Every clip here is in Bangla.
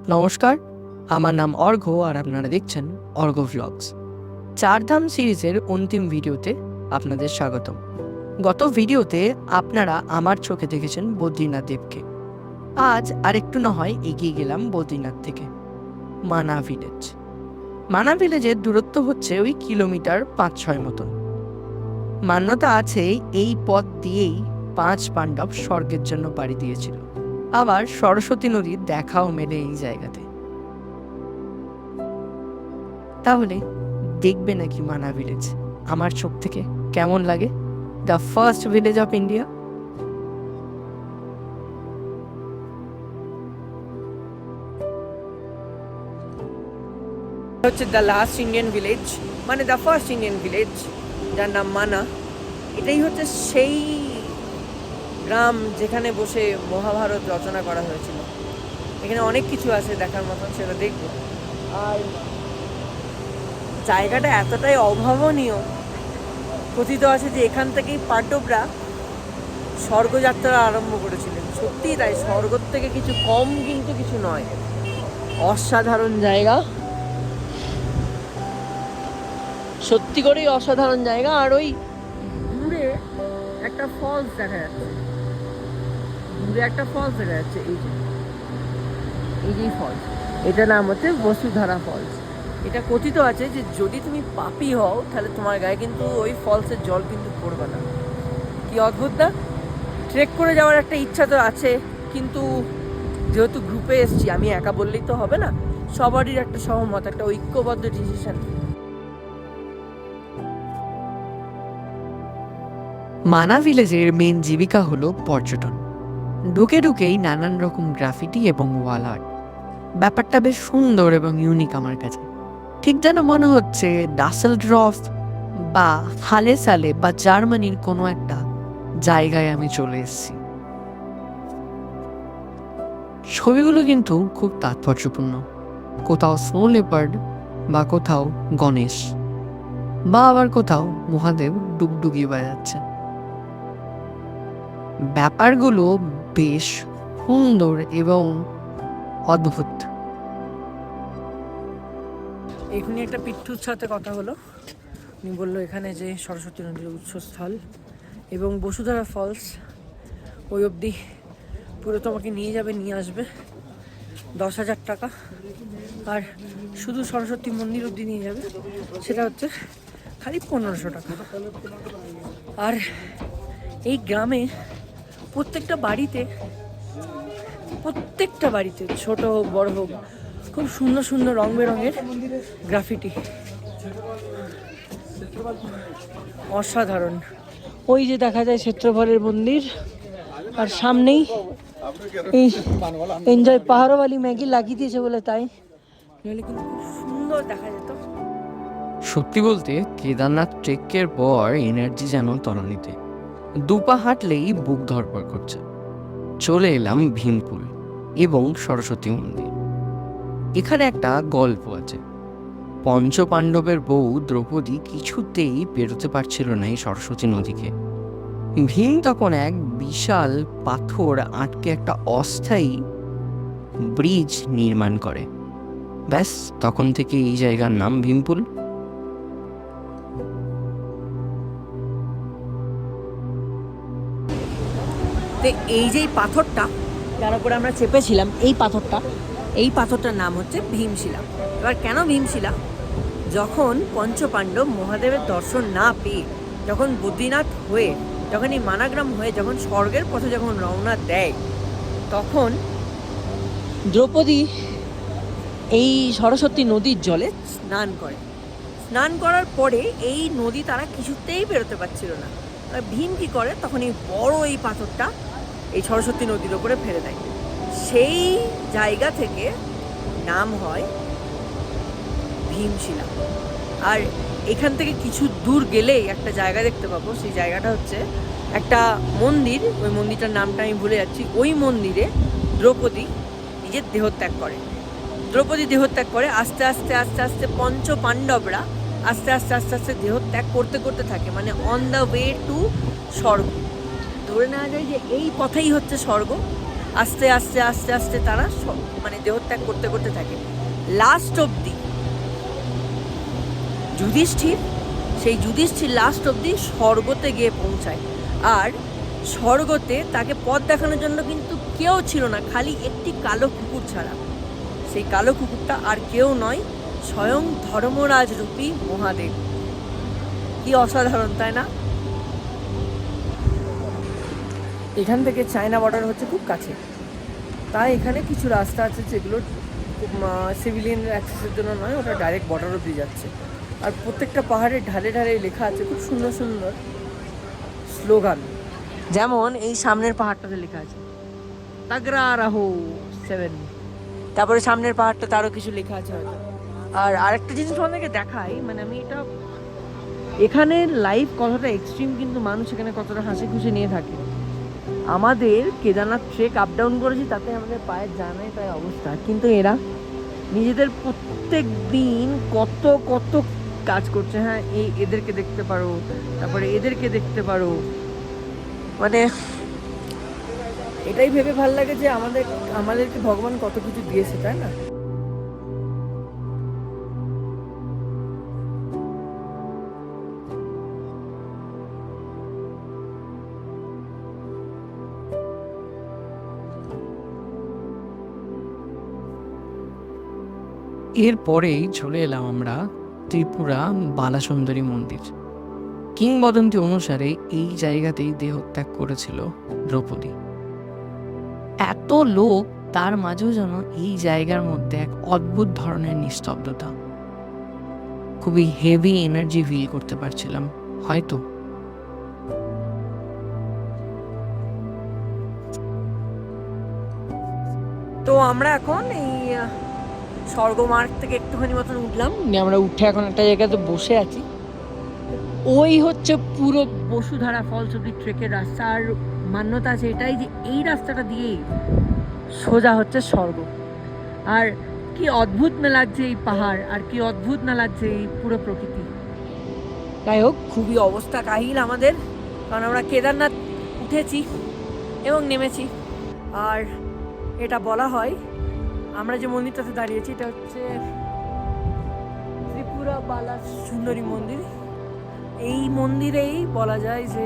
নমস্কার, আমার নাম অর্ঘ্য আর আপনারা দেখছেন অর্ঘ্য ভ্লগস। চারধাম সিরিজের অন্তিম ভিডিওতে আপনাদের স্বাগতম। গত ভিডিওতে আপনারা আমার চোখে দেখেছেন বদ্রীনাথ দেবকে। আজ আরেকটু না হয় এগিয়ে গেলাম বদ্রীনাথ থেকে মানা ভিলেজ। মানা ভিলেজের দূরত্ব হচ্ছে ওই কিলোমিটার 5-6 মতন। মান্যতা আছে এই পথ দিয়েই 5 পাণ্ডব স্বর্গের জন্য পাড়ি দিয়েছিল। আবার সরস্বতী নদীর দেখাও মেলে এই জায়গাতে। তাহলে দেখবে নাকি মানা ভিলেজ আমার চোখ থেকে কেমন লাগে? The first village of India. হচ্ছে দ্য লাস্ট ইন্ডিয়ান ভিলেজ, মানে দ্য ফার্স্ট ইন্ডিয়ান ভিলেজ, যার নাম মানা। এটাই হচ্ছে সেই গ্রাম যেখানে বসে মহাভারত রচনা করা হয়েছিল। এখানে অনেক কিছু আছে দেখার মতন, সেটা দেখব। আর জায়গাটা এতটাই অভাবনীয়, কথিত আছে যে এখান থেকেই পাণ্ডবরা স্বর্গযাত্রা আরম্ভ করেছিলেন। সত্যিই তাই, স্বর্গ থেকে কিছু কম কিন্তু কিছু নয়। অসাধারণ জায়গা, সত্যি করেই অসাধারণ জায়গা। আর ওই দূরে একটা ফলস দেখা যাচ্ছে, এই যে ফলস, এটার নাম হচ্ছে বসুধারা ফলস। এটা কথিত আছে যে যদি তুমি পাপী হও তাহলে তোমার গায়ে কিন্তু ওই ফলসের জল কিন্তু পড়বে না। কি অদ্ভুত না? ট্রেক করে যাওয়ার একটা ইচ্ছা তো আছে, কিন্তু যেহেতু গ্রুপে এসছি, আমি একা বললেই তো হবে না, সবারই একটা সহমত, একটা ঐক্যবদ্ধ ডিসিশন। মানা ভিলেজের মেন জীবিকা হলো পর্যটন। ঢুকে ঢুকেই নানান রকম গ্রাফিটি এবং ওয়াল আর্ট। ব্যাপারটা বেশ সুন্দর এবং ইউনিক আমার কাছে। ঠিক যেন মনে হচ্ছে ডাসেলডর্ফ বা হালে সালে বা জার্মানির কোনো একটা জায়গায় আমি চলে এসেছি। ছবিগুলো কিন্তু খুব তাৎপর্যপূর্ণ। কোথাও স্নো লেপার্ড, বা কোথাও গণেশ, বা আবার কোথাও মহাদেব ডুগডুগি বাজাচ্ছে। ব্যাপারগুলো বেশ সুন্দর এবং অদ্ভুত। এখনই একটা পিট্টুর সাথে কথা হলো, উনি বললো এখানে যে সরস্বতী নদীর উৎসস্থল এবং বসুধারা ফলস ওই অবধি পুরো তোমাকে নিয়ে যাবে, নিয়ে আসবে 10,000 টাকা। আর শুধু সরস্বতী মন্দির অবধি নিয়ে যাবে, সেটা হচ্ছে খালি 1500 টাকা। আর এই গ্রামে প্রত্যেকটা বাড়িতে ছোট হোক বড় হোক, খুব সুন্দর সুন্দর রং বেরঙের গ্রাফিটি, অসাধারণ। ওই যে দেখা যায় ক্ষেত্রফলের মন্দির, আর সামনেই এই এনজয় পাহাড়ওয়ালি ম্যাগি লাগিয়ে দিয়েছে বলে তাই, নাহলে কিন্তু খুব সুন্দর দেখা যেত। সত্যি বলতে কেদারনাথ ট্রেকের পর এনার্জি যেন তলানিতে, দুপা হাঁটলেই বুক ধরপড় করছে। চলে এলাম ভীমপুল এবং সরস্বতী মন্দির। এখানে একটা গল্প আছে। পঞ্চপাণ্ডবের বউ দ্রৌপদী কিছুতেই পেরোতে পারছিল না এই সরস্বতী নদীকে। ভীম তখন এক বিশাল পাথর আটকে একটা অস্থায়ী ব্রিজ নির্মাণ করে। ব্যাস, তখন থেকে এই জায়গার নাম ভীমপুল। এই যে পাথরটা যার উপরে আমরা চেপেছিলাম, এই পাথরটার নাম হচ্ছে ভীমশিলা। এবার কেন ভীমশিলা? যখন পঞ্চপাণ্ডব মহাদেবের দর্শন না পেয়ে, যখন বদ্রীনাথ হয়ে, যখন এই মানাগ্রাম হয়ে, যখন স্বর্গের পথে যখন রওনা দেয়, তখন দ্রৌপদী এই সরস্বতী নদীর জলে স্নান করার পরে এই নদী তারা কিছুতেই বেরোতে পারছিল না। ভীম কি করে, তখন এই বড় এই পাথরটা এই সরস্বতী নদীর ওপরে ফেলে দেয়। সেই জায়গা থেকে নাম হয় ভীমশিলা। আর এখান থেকে কিছু দূর গেলেই একটা জায়গা দেখতে পাবো, সেই জায়গাটা হচ্ছে একটা মন্দির। ওই মন্দিরটার নামটা আমি ভুলে যাচ্ছি। ওই মন্দিরে দ্রৌপদী নিজের দেহত্যাগ করে। আস্তে আস্তে পঞ্চপাণ্ডবরা আস্তে আস্তে দেহত্যাগ করতে থাকে, মানে অন দ্য ওয়ে টু স্বর্গ। ধরে নেওয়া যায় যে এই পথেই হচ্ছে স্বর্গ। আস্তে আস্তে আস্তে আস্তে তারা মানে দেহত্যাগ করতে করতে থাকে। লাস্ট অবধি যুধিষ্ঠির লাস্ট অবধি স্বর্গতে গিয়ে পৌঁছায়। আর স্বর্গতে তাকে পথ দেখানোর জন্য কিন্তু কেউ ছিল না, খালি একটি কালো কুকুর ছাড়া। সেই কালো কুকুরটা আর কেউ নয়, স্বয়ং ধর্মরাজ রূপী মহাদেব। কি অসাধারণ, তাই না? এখান থেকে চায়না বর্ডার হচ্ছে খুব কাছে, তাই এখানে কিছু রাস্তা আছে যেগুলো সিভিলিয়ান অ্যাক্সেসের জন্য নয়, ওটা ডাইরেক্ট বর্ডার অব্দি যাচ্ছে। আর প্রত্যেকটা পাহাড়ের ঢালে ঢালে লেখা আছে খুব সুন্দর সুন্দর স্লোগান। যেমন এই সামনের পাহাড়টাতে লেখা আছে তাগরা রাহো 7, তারপরে সামনের পাহাড়টাতে আরও কিছু লেখা আছে হয়তো। আর আরেকটা জিনিস আমাদেরকে দেখাই, মানে আমি এটা এখানে লাইভ কতটা এক্সট্রিম, কিন্তু মানুষ এখানে কতটা হাসি খুশি নিয়ে থাকে। আমাদের কেদারনাথ ট্রেক আপ ডাউন করেছি, তাতে আমাদের পায়ের জানাই তাই অবস্থা, কিন্তু এরা নিজেদের প্রত্যেক দিন কত কত কাজ করছে। হ্যাঁ, এদেরকে দেখতে পারো, তারপরে এদেরকে দেখতে পারো, মানে এটাই ভেবে ভালো লাগে যে আমাদেরকে ভগবান কত কিছু দিয়েছে, তাই না? এরপরেই চলে এলাম আমরা ত্রিপুরা বালাসুন্দরী মন্দির। কিংবদন্তি অনুসারে এই জায়গাতেই দেহত্যাগ করেছিল দ্রৌপদী। এত লোক, তার মাঝেও যেন এই জায়গার মধ্যে এক অদ্ভুত ধরনের নিস্তব্ধতা, খুবই হেভি এনার্জি ফিল করতে পারছিলাম হয়তো। তো আমরা এখন এই স্বর্গমার্গ থেকে একটুখানি মতন উঠলাম, আমরা উঠে এখন একটা জায়গাতে বসে আছি। ওই হচ্ছে পুরো বসুধারা ফলস অব্দি ট্রেকের রাস্তা। আর মান্যতা আছে এটাই যে এই রাস্তাটা দিয়েই সোজা হচ্ছে স্বর্গ। আর কি অদ্ভুত না লাগছে এই পাহাড়, আর কি অদ্ভুত না লাগছে এই পুরো প্রকৃতি। যাই হোক, খুবই অবস্থা কাহিল আমাদের, কারণ আমরা কেদারনাথ উঠেছি এবং নেমেছি। আর এটা বলা হয়, আমরা যে মন্দিরটাতে দাঁড়িয়েছি এটা হচ্ছে ত্রিপুরা বালাসুন্দরী মন্দির। এই মন্দিরেই বলা যায় যে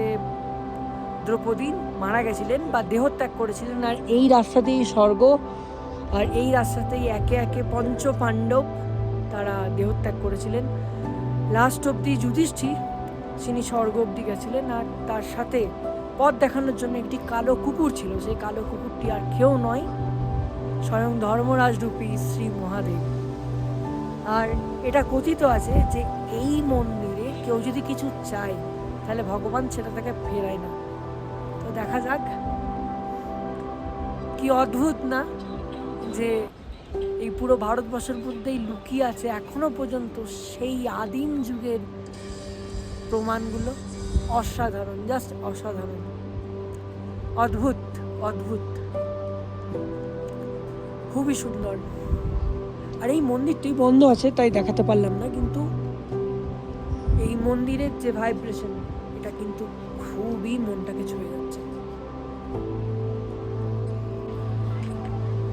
দ্রৌপদী মারা গেছিলেন বা দেহত্যাগ করেছিলেন। আর এই রাস্তাতেই স্বর্গ, আর এই রাস্তাতেই একে একে পঞ্চ পাণ্ডব তারা দেহত্যাগ করেছিলেন। লাস্ট অব্দি যুধিষ্ঠির তিনি স্বর্গ অব্দি গেছিলেন, আর তার সাথে পথ দেখানোর জন্য একটি কালো কুকুর ছিল। সেই কালো কুকুরটি আর কেউ নয়, স্বয়ং ধর্মরাজ রূপী শ্রী মহাদেব। আর এটা কথিত আছে যে এই মন্দিরে কেউ যদি কিছু চায় তাহলে ভগবান সেটা তাকে ফেরায় না। তো দেখা যাক, কি অদ্ভুত না যে এই পুরো ভারতবর্ষের মধ্যেই লুকিয়ে আছে এখনো পর্যন্ত সেই আদিম যুগের প্রমাণগুলো। অসাধারণ, জাস্ট অসাধারণ, অদ্ভুত অদ্ভুত, খুবই সুন্দর। আর এই মন্দিরটি বন্ধ আছে তাই দেখাতে পারলাম না, কিন্তু এই মন্দিরের যে ভাইব্রেশন, এটা কিন্তু খুবই মনটাকে ছুঁয়ে যাচ্ছে।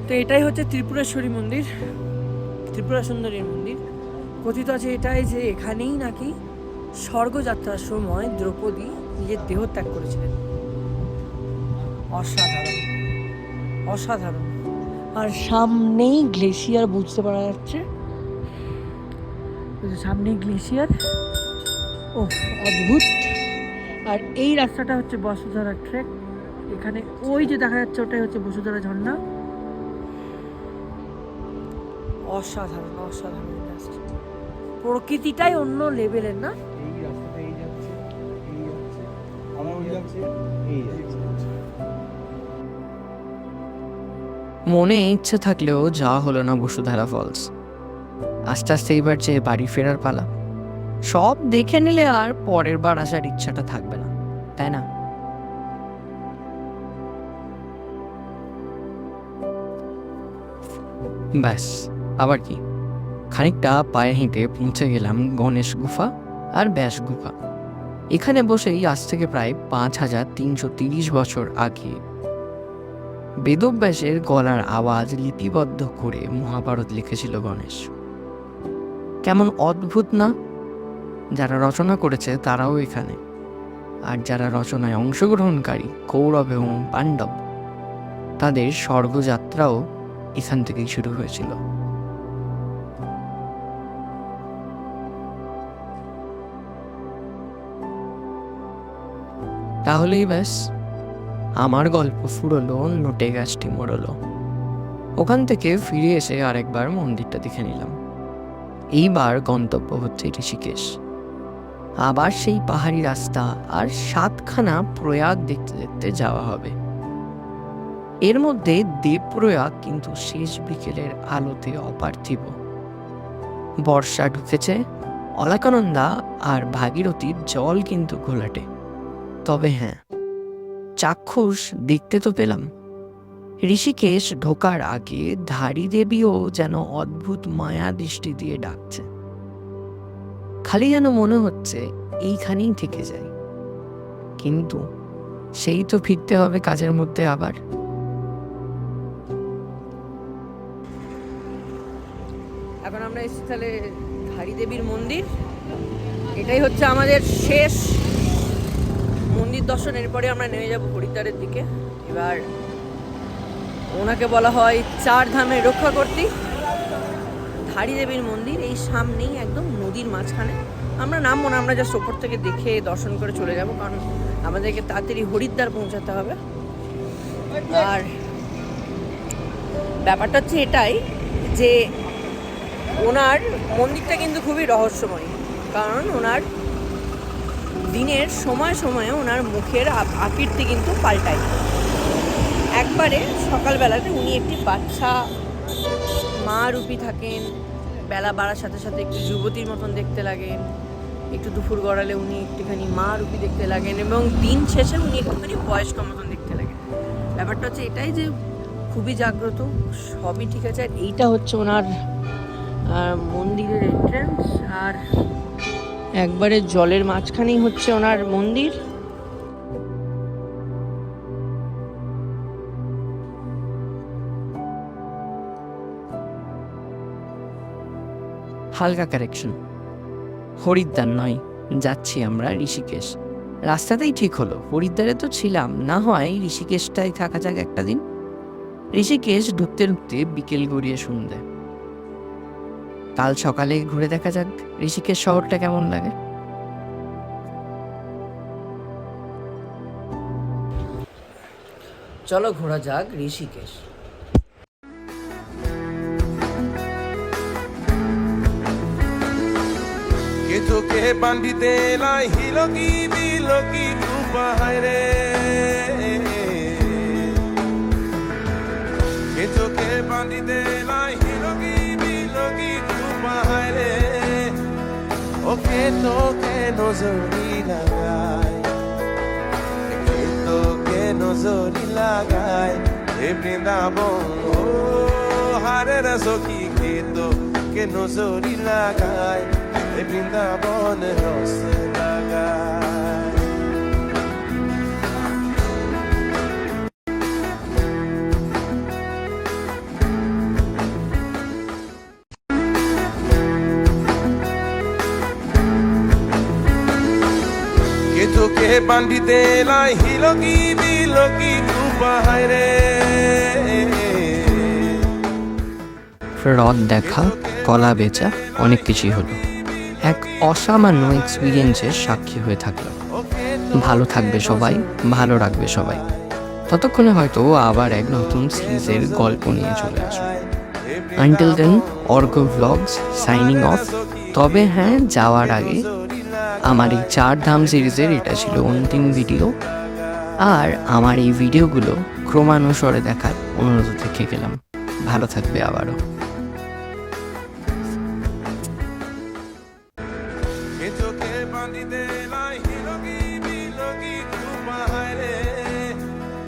তো এটাই হচ্ছে ত্রিপুরেশ্বরী মন্দির, ত্রিপুরা সুন্দরীর মন্দির। কথিত আছে এটাই যে এখানেই নাকি স্বর্গযাত্রার সময় দ্রৌপদী নিজের দেহত্যাগ করেছিলেন। অসাধারণ অসাধারণ। আর সামনেই গ্লেশিয়ার বুঝতে পারা যাচ্ছে, সামনে গ্লেশিয়ার। ও অদ্ভুত। আর এই রাস্তাটা হচ্ছে বসুধারা ট্রেক। এখানে ওই যে দেখা যাচ্ছে ওটাই হচ্ছে বসুধারা ঝর্ণা। অসাধারণ অসাধারণ, প্রকৃতিটাই অন্য লেভেলের, না? এই রাস্তাটা এই যাচ্ছে, এই যাচ্ছে, আমার ওই যাচ্ছে, এই যাচ্ছে। মনে ইচ্ছে থাকলেও যাওয়া হলো না বসুধারা ফলস। আস্তে আস্তে এইবার যে বাড়ি ফেরার পালা। সব দেখে নিলে আর পরের বার আসার ইচ্ছাটা থাকবে না, তাই না? ব্যাস, আবার কি, খানিকটা পায়ে হেঁটে পৌঁছে গেলাম গণেশ গুফা আর ব্যাস গুফা। এখানে বসেই আজ থেকে প্রায় 5330 বছর আগে বেদব্যাসের গলার আওয়াজ লিপিবদ্ধ করে মহাভারত লিখেছিল গণেশ। কেমন অদ্ভুত না? যারা রচনা করেছে তারাও এখানে, আর যারা রচনায় অংশগ্রহণকারী কৌরব এবং পাণ্ডব, তাদের স্বর্গযাত্রাও এখান থেকেই শুরু হয়েছিল। তাহলেই ব্যাস, আমার গল্প ফুরলো, নোটে গাছটি মরলো। ওখান থেকে ফিরে এসে আরেকবার মন্দিরটা দেখে নিলাম। এইবার গন্তব্য হচ্ছে ঋষিকেশ। আবার সেই পাহাড়ি রাস্তা আর 7খানা প্রয়াগ দেখতে দেখতে যাওয়া হবে। এর মধ্যে দেবপ্রয়াগ কিন্তু শেষ বিকেলের আলোতে অপার্থিব। বর্ষা ঢুকেছে, অলকানন্দা আর ভাগীরথীর জল কিন্তু ঘোলাটে। তবে হ্যাঁ, চাক্ষুষ দেখতে তো পেলাম। ঋষিকেশ ঢোকার আগে ধারী দেবীও যেন অদ্ভুত মায়া দৃষ্টি দিয়ে ডাকছে। খালি যেন মনে হচ্ছে এইখানেই থেকে যাই, কিন্তু সেই তো ফিরতে হবে কাজের মধ্যে আবার। এখন আমরা এসেছি তাহলে ধারী দেবীর মন্দির। এটাই হচ্ছে আমাদের শেষ মন্দির দর্শন। এরপরে আমরা নেমে যাব হরিদ্বারের দিকে। এবার ওনাকে বলা হয় 4 ধামের রক্ষা করতে। ধারী দেবীর মন্দির এই সামনেই, একদম নদীর মাঝখানে। আমরা নামবো না, আমরা জাস্ট ওপর থেকে দেখে দর্শন করে চলে যাব, কারণ আমাদেরকে তাড়াতাড়ি হরিদ্বার পৌঁছাতে হবে। আর ব্যাপারটা হচ্ছে এটাই যে ওনার মন্দিরটা কিন্তু খুবই রহস্যময়, কারণ ওনার দিনের সময় সময়ে ওনার মুখের আকৃতি কিন্তু পাল্টায়। একবারে সকালবেলাতে উনি একটি বাচ্চা মা রূপী থাকেন, বেলা বাড়ার সাথে সাথে একটু যুবতীর মতন দেখতে লাগেন, একটু দুপুর গড়ালে উনি একটুখানি মা রূপী দেখতে লাগেন, এবং দিন শেষে উনি একটুখানি বয়স্ক মতন দেখতে লাগেন। ব্যাপারটা হচ্ছে এটাই যে খুবই জাগ্রত, সবই ঠিক আছে। আর এইটা হচ্ছে ওনার মন্দিরের এন্ট্রান্স, আর একবারে জলের মাঝখানেই হচ্ছে ওনার মন্দির। হালকা কারেকশন, হরিদ্বার নয়, যাচ্ছি আমরা ঋষিকেশ। রাস্তাতেই ঠিক হলো, হরিদ্বারে তো ছিলাম, না হয় ঋষিকেশটাই থাকা যাক একটা দিন। ঋষিকেশ ঢুকতে ঢুকতে বিকেল গড়িয়ে সন্ধ্যে। কাল সকালে ঘুরে দেখা যাক ঋষিকেশ শহরটা কেমন লাগে। চলো ঘোরা যাক Rishikesh. che tocche bandite la hilogi bilogi kupaire che tocche bandite la hilogi bilogi kupaire o che tocche nozori lagai che tocche nozori lagai e brindabon oh hare rasoki che tocche nozori lagai e Brindabon rosse lagai che tocche bandite la hilogi bilogi kupaire হ্রদ দেখা, কলা বেচা, অনেক কিছুই হলো। এক অসামান্য এক্সপিরিয়েন্সের সাক্ষী হয়ে থাকলাম। ভালো থাকবে সবাই, ভালো রাখবে সবাই। ততক্ষণে হয়তো আবার এক নতুন সিরিজের গল্প নিয়ে চলে আসবো। Until then, Arko vlogs signing off. তবে হ্যাঁ, যাওয়ার আগে আমার এই 4 ধাম সিরিজের এটা ছিল অন্তিম ভিডিও, আর আমার এই ভিডিওগুলো ক্রমানুসারে দেখার অনুরোধ রেখে গেলাম। ভালো থাকবে আবারও।